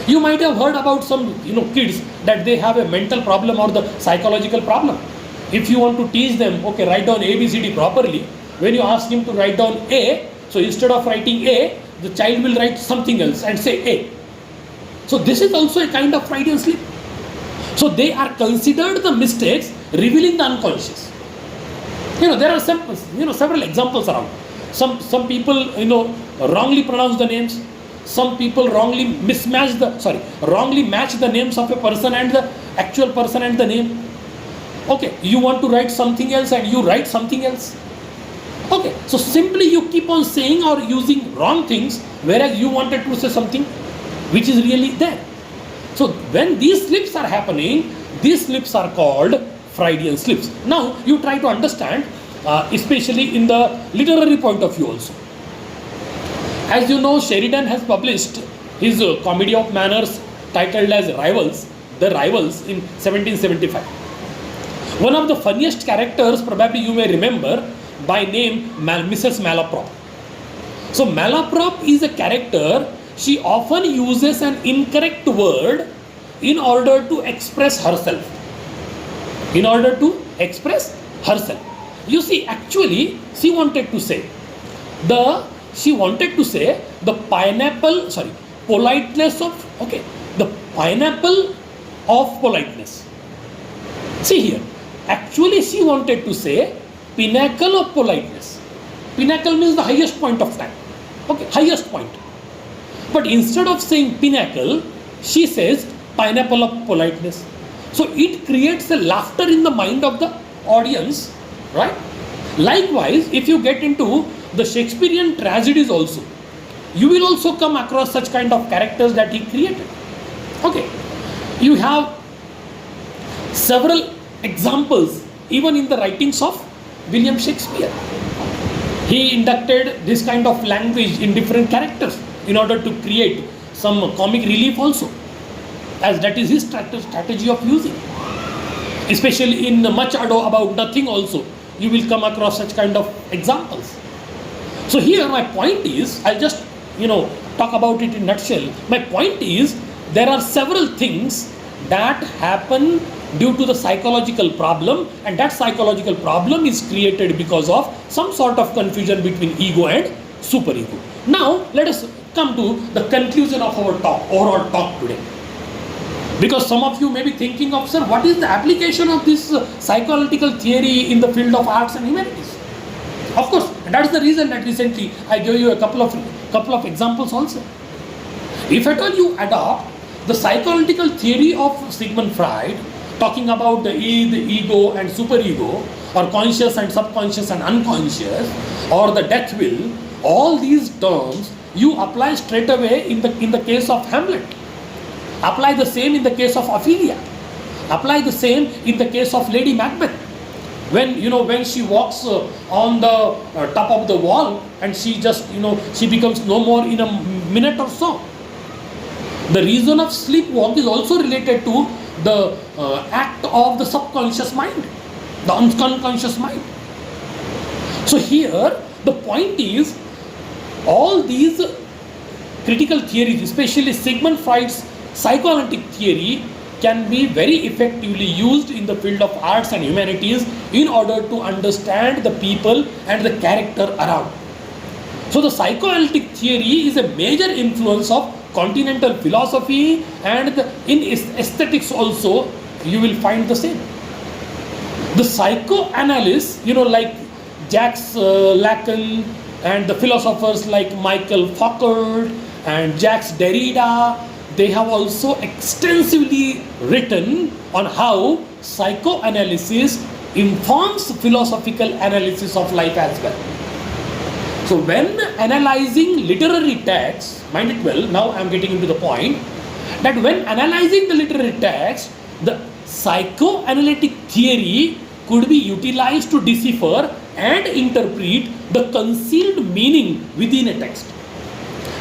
You might have heard about some kids that they have a mental problem or the psychological problem. If you want to teach them, okay, write down ABCD properly, when you ask him to write down A, so instead of writing A, the child will write something else and say A. So this is also a kind of Freudian slip. So they are considered the mistakes revealing the unconscious. There are several examples around. Some people wrongly pronounce the names. Some people wrongly match the names of a person and the actual person and the name. Okay, you want to write something else and you write something else. Okay, so simply you keep on saying or using wrong things, whereas you wanted to say something which is really there. So when these slips are happening, these slips are called Freudian slips. Now you try to understand, especially in the literary point of view also. As you know, Sheridan has published his comedy of manners titled as The Rivals in 1775. One of the funniest characters probably you may remember by name Mrs. Malaprop. So Malaprop is a character. She often uses an incorrect word in order to express herself. You see, actually, she wanted to say the pineapple of politeness. See here, actually she wanted to say pinnacle of politeness. Pinnacle means the highest point of time. Okay, highest point. But instead of saying pinnacle, she says pineapple of politeness. So it creates a laughter in the mind of the audience, right? Likewise, if you get into the Shakespearean tragedies also, you will also come across such kind of characters that he created. Okay, you have several examples even in the writings of William Shakespeare. He inducted this kind of language in different characters in order to create some comic relief also, as that is his strategy of using. Especially in Much Ado About Nothing also, you will come across such kind of examples. So here my point is, I'll just talk about it in a nutshell. My point is, there are several things that happen due to the psychological problem, and that psychological problem is created because of some sort of confusion between ego and superego. Now let us come to the conclusion of our overall talk today. Because some of you may be thinking of, sir, what is the application of this psychoanalytical theory in the field of arts and humanities? Of course, and that's the reason that recently I gave you a couple of examples also. If at all you adopt the psychoanalytical theory of Sigmund Freud, talking about the id, ego and superego, or conscious and subconscious and unconscious, or the death will, all these terms you apply straight away in the case of Hamlet. Apply the same in the case of Ophelia. Apply the same in the case of Lady Macbeth. When she walks on the top of the wall and she just she becomes no more in a minute or so. The reason of sleepwalk is also related to the act of the subconscious mind, the unconscious mind. So here the point is, all these critical theories, especially Sigmund Freud's psychoanalytic theory, can be very effectively used in the field of arts and humanities in order to understand the people and the character around. So the psychoanalytic theory is a major influence of continental philosophy, and in aesthetics also you will find the same. The psychoanalysts, like Jacques Lacan, and the philosophers like Michael Foucault and Jacques Derrida, they have also extensively written on how psychoanalysis informs philosophical analysis of life as well. So when analyzing literary texts, mind it well, now I am getting into the point, that when analyzing the literary text, the psychoanalytic theory could be utilized to decipher and interpret the concealed meaning within a text.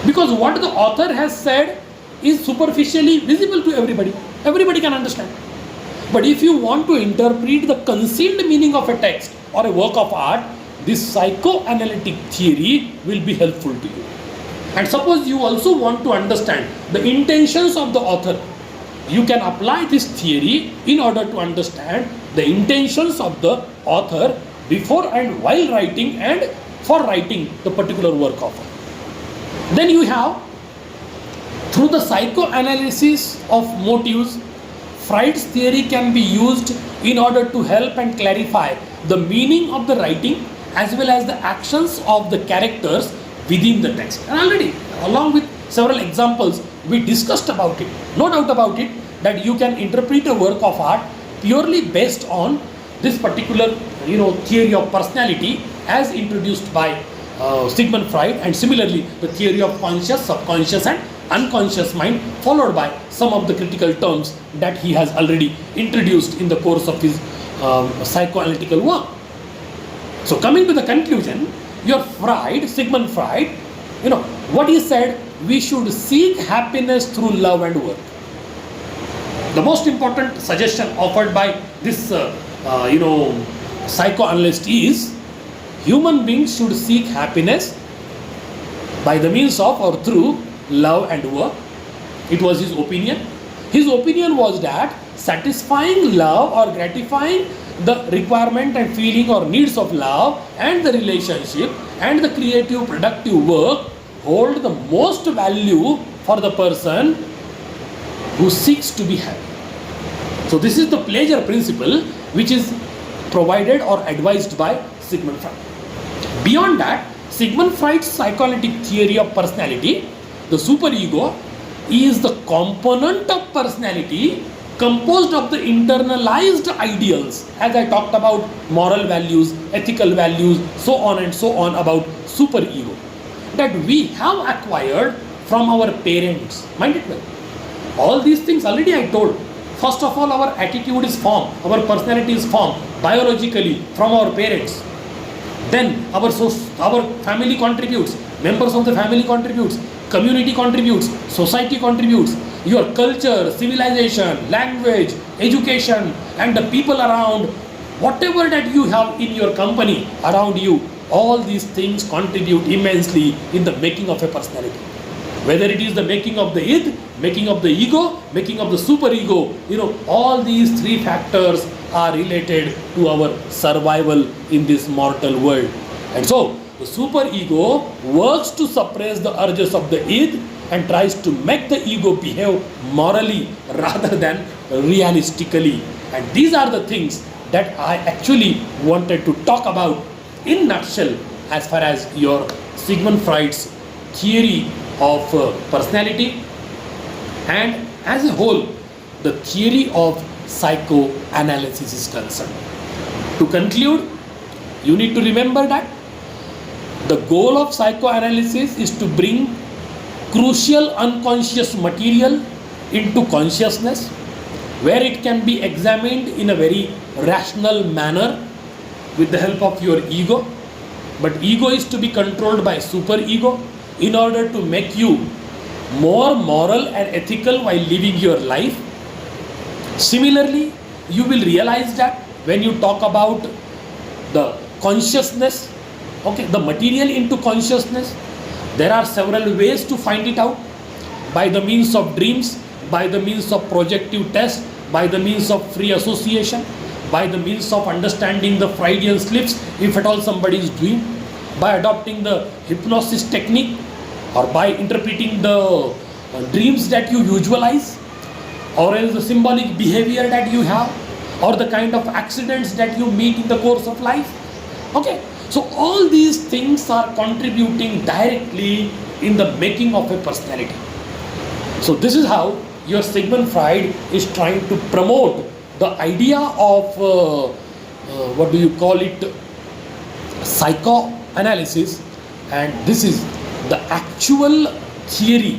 Because what the author has said is superficially visible to everybody. Everybody can understand. But if you want to interpret the concealed meaning of a text or a work of art, this psychoanalytic theory will be helpful to you. And suppose you also want to understand the intentions of the author, you can apply this theory in order to understand the intentions of the author before and while writing and for writing the particular work of art. Then you have, through the psychoanalysis of motives, Freud's theory can be used in order to help and clarify the meaning of the writing as well as the actions of the characters within the text. And already, along with several examples, we discussed about it. No doubt about it that you can interpret a work of art purely based on this particular theory of personality as introduced by Sigmund Freud, and similarly the theory of conscious, subconscious and unconscious mind, followed by some of the critical terms that he has already introduced in the course of his psychoanalytical work. So coming to the conclusion, your Freud, Sigmund Freud, what he said, we should seek happiness through love and work. The most important suggestion offered by this psychoanalyst is human beings should seek happiness by the means of or through love and work. It was his opinion. His opinion was that satisfying love or gratifying the requirement and feeling or needs of love and the relationship and the creative productive work hold the most value for the person who seeks to be happy. So this is the pleasure principle which is provided or advised by Sigmund Freud. Beyond that, Sigmund Freud's psychoanalytic theory of personality, the superego, is the component of personality composed of the internalized ideals, as I talked about moral values, ethical values, so on and so on about superego, that we have acquired from our parents. Mind it well. All these things already I told. First of all, our attitude is formed, our personality is formed biologically from our parents. Then our family contributes, members of the family contributes, community contributes, society contributes, your culture, civilization, language, education, and the people around, whatever that you have in your company around you, all these things contribute immensely in the making of a personality. Whether it is the making of the id, making of the ego, making of the superego, all these three factors are related to our survival in this mortal world. And so, the superego works to suppress the urges of the id and tries to make the ego behave morally rather than realistically. And these are the things that I actually wanted to talk about in nutshell as far as your Sigmund Freud's theory of personality and as a whole the theory of psychoanalysis is concerned. To conclude, you need to remember that the goal of psychoanalysis is to bring crucial unconscious material into consciousness where it can be examined in a very rational manner with the help of your ego. But ego is to be controlled by superego in order to make you more moral and ethical while living your life. Similarly, you will realize that when you talk about the consciousness, the material into consciousness, there are several ways to find it out, by the means of dreams, by the means of projective test, by the means of free association, by the means of understanding the Freudian slips, if at all somebody is doing, by adopting the hypnosis technique, or by interpreting the dreams that you visualize, or else the symbolic behavior that you have, or the kind of accidents that you meet in the course of life. So all these things are contributing directly in the making of a personality. So this is how your Sigmund Freud is trying to promote the idea of psychoanalysis, and this is the actual theory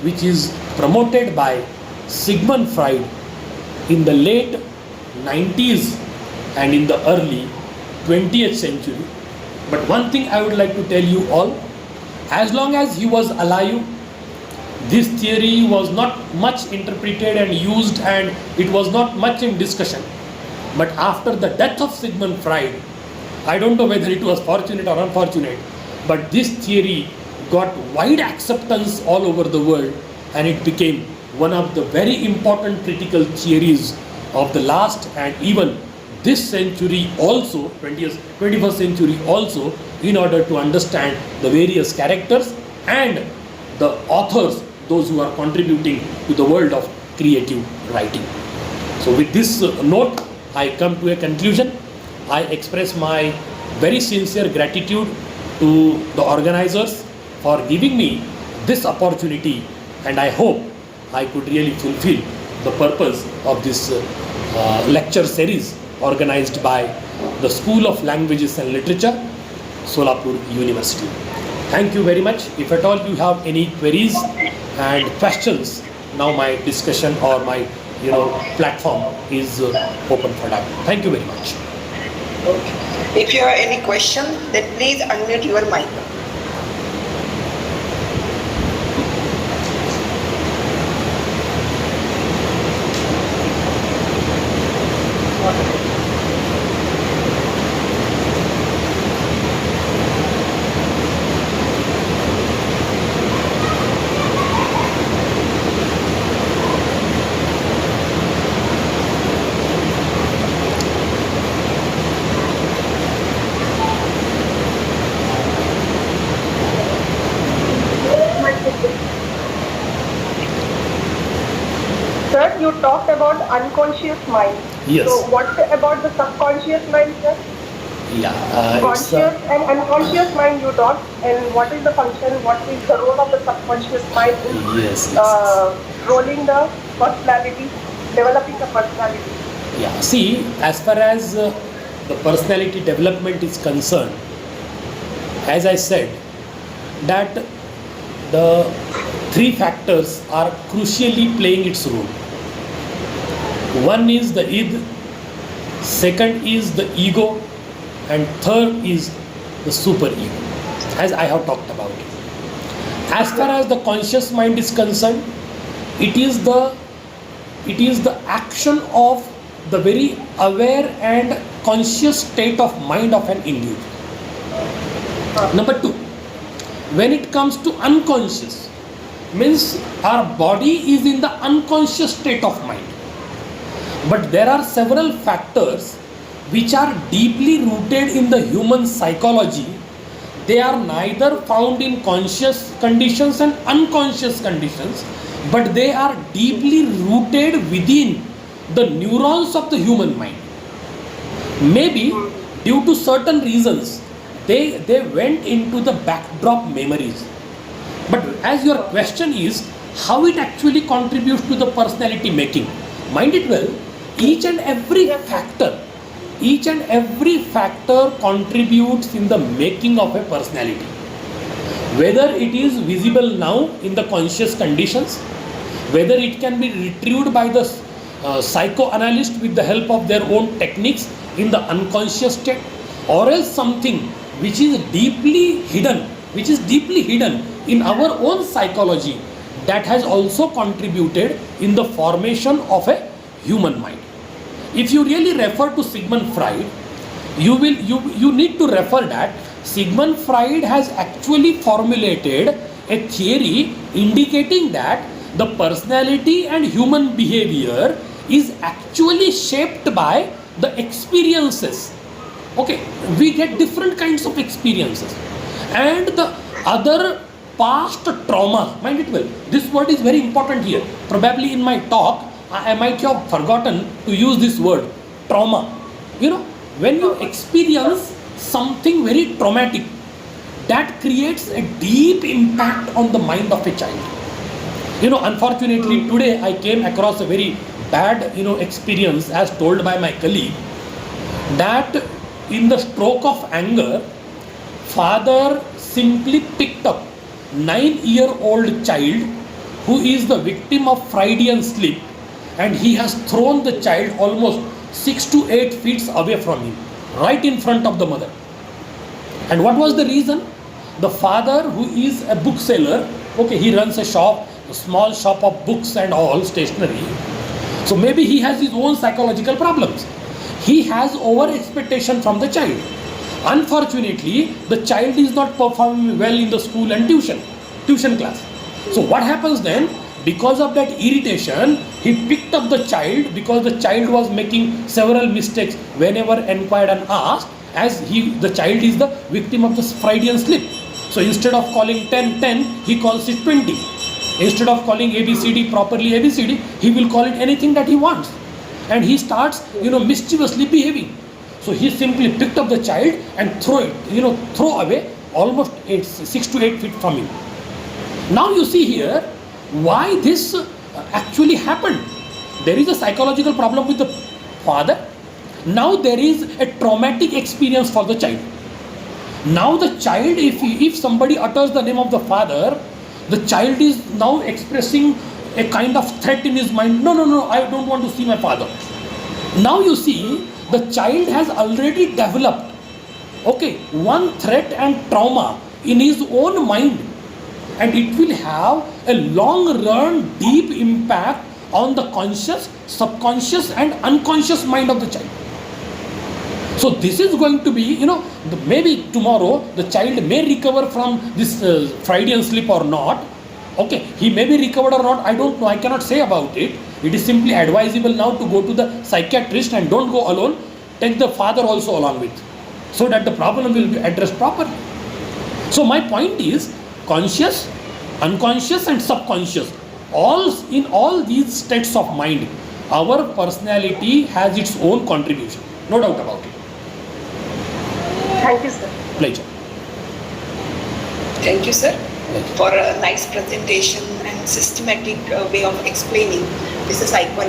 which is promoted by Sigmund Freud in the late 90s and in the early 20th century. But one thing I would like to tell you all, As long as he was alive, this theory was not much interpreted and used, and it was not much in discussion. But after the death of Sigmund Freud, I don't know whether it was fortunate or unfortunate, but this theory got wide acceptance all over the world, and it became one of the very important critical theories of the last and even this century also, 21st century also, in order to understand the various characters and the authors, those who are contributing to the world of creative writing. So with this note, I come to a conclusion. I express my very sincere gratitude to the organizers for giving me this opportunity, and I hope I could really fulfill the purpose of this lecture series organized by the School of Languages and Literature, Solapur University. Thank you very much. If at all you have any queries and questions, now my discussion or my platform is open for that. Thank you very much. Okay. If you have any question, then please unmute your mic. Sir, you talked about unconscious mind. Yes. So what about the subconscious mind, sir? Yeah. Conscious and unconscious mind you talked, and what is the function, what is the role of the subconscious mind in Yes. rolling the personality, developing the personality? Yeah. See, as far as the personality development is concerned, as I said, that the three factors are crucially playing its role. One is the id, second is the ego, and third is the superego, as I have talked about it. As far as the conscious mind is concerned, it is the action of the very aware and conscious state of mind of an individual. Number two, when it comes to unconscious, means our body is in the unconscious state of mind. But there are several factors which are deeply rooted in the human psychology. They are neither found in conscious conditions and unconscious conditions, but they are deeply rooted within the neurons of the human mind. Maybe due to certain reasons, they went into the backdrop memories. But as your question is, how it actually contributes to the personality making, mind it well, each and every factor contributes in the making of a personality. Whether it is visible now in the conscious conditions, whether it can be retrieved by the psychoanalyst with the help of their own techniques in the unconscious state, or else something which is deeply hidden in our own psychology, that has also contributed in the formation of a human mind. If you really refer to Sigmund Freud, you need to refer that Sigmund Freud has actually formulated a theory indicating that the personality and human behavior is actually shaped by the experiences. Okay, we get different kinds of experiences, and the other past trauma, mind it well, this word is very important here. Probably in my talk I might have forgotten to use this word, trauma. When you experience something very traumatic, that creates a deep impact on the mind of a child. Unfortunately today I came across a very bad experience, as told by my colleague, that in the stroke of anger, father simply picked up 9-year-old child who is the victim of Freudian slip, and he has thrown the child almost 6 to 8 feet away from him, right in front of the mother. And what was the reason? the father who is a bookseller, okay, he runs a shop, a small shop of books and all, stationery. So maybe he has his own psychological problems. He has over expectation from the child. Unfortunately, the child is not performing well in the school and tuition class. So what happens then? Because of that irritation, he picked up the child, because the child was making several mistakes whenever inquired and asked, as the child is the victim of the Freudian slip. So instead of calling 10, 10, he calls it 20. Instead of calling ABCD properly ABCD, he will call it anything that he wants. And he starts, mischievously behaving. So he simply picked up the child and throw away almost 6 to 8 feet from him. Now you see here why this actually happened. There is a psychological problem with the father. Now there is a traumatic experience for the child. Now the child, if somebody utters the name of the father, the child is now expressing a kind of threat in his mind. No, I don't want to see my father. Now you see, the child has already developed, one threat and trauma in his own mind, and it will have a long run deep impact on the conscious, subconscious and unconscious mind of the child. So this is going to be, maybe tomorrow the child may recover from this Freudian slip or not. He may be recovered or not, I don't know, I cannot say about it. It is simply advisable now to go to the psychiatrist and don't go alone. Take the father also along with, so that the problem will be addressed properly. So my point is, conscious, unconscious and subconscious, in all these states of mind, our personality has its own contribution. No doubt about it. Thank you, sir. Pleasure. Thank you, sir, for a nice presentation and systematic way of explaining. This is psychoanalytic.